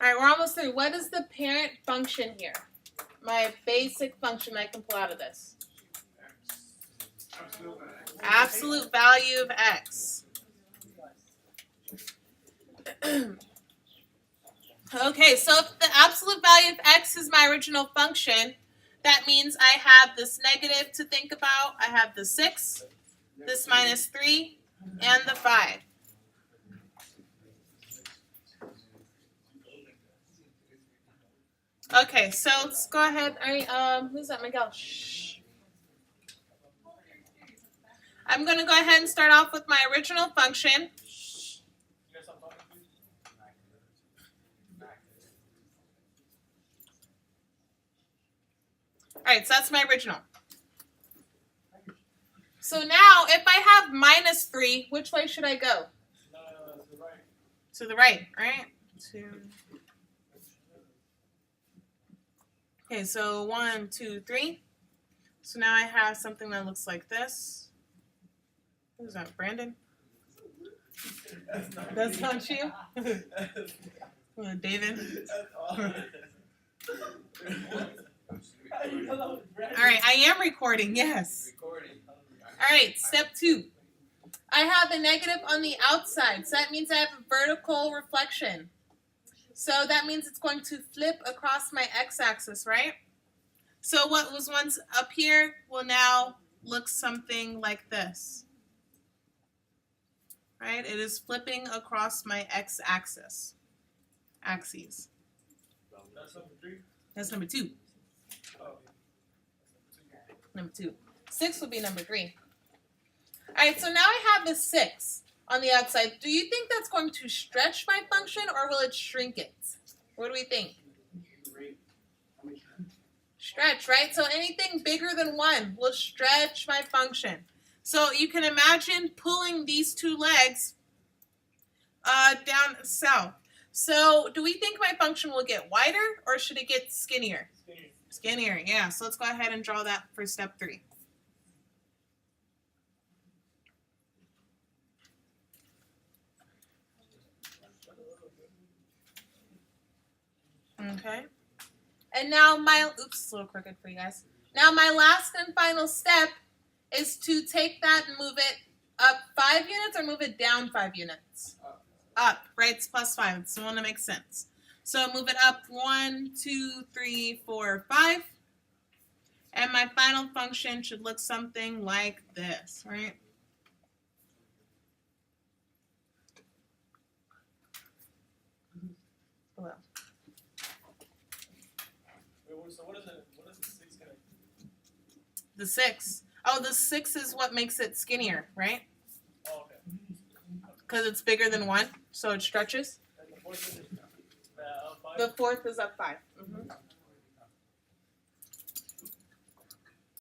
All right, we're almost through. What is the parent function here? My basic function I can pull out of this. Absolute value of x. Okay, so if the absolute value of x is my original function, that means I have this negative to think about. I have the 6, this minus 3, and the 5. Okay, so let's go ahead. Who's that, Miguel? Shh. I'm going to go ahead and start off with my original function. All right, so that's my original. So now, if I have minus 3, which way should I go? To the right, right? Okay, so 1, 2, 3. So now I have something that looks like this. Who's that, Brandon? That's not you? David? All right, I am recording, yes. All right, step 2. I have a negative on the outside, so that means I have a vertical reflection. So that means it's going to flip across my x-axis, right? So what was once up here will now look something like this. Right? It is flipping across my x-axis. Axes. That's number 3? That's number 2. Oh. Number 2. 6 will be number 3. All right, so now I have the 6 on the outside. Do you think that's going to stretch my function or will it shrink it? What do we think? Stretch, right? So anything bigger than 1 will stretch my function. So you can imagine pulling these 2 legs down south. So do we think my function will get wider or should it get skinnier? Skinnier, yeah. So let's go ahead and draw that for step 3. Okay. And now oops, it's a little crooked for you guys. Now my last and final step is to take that and move it up 5 units or move it down 5 units? Up, right? It's plus 5. It's the one that makes sense. So move it up 1, 2, 3, 4, 5. And my final function should look something like this, right? Below. So what is the 6 going to do? The 6. Oh, the 6 is what makes it skinnier, right? Oh, okay. Because it's bigger than 1, so it stretches. And the 4th is 5? The 4th is up 5. Mm-hmm.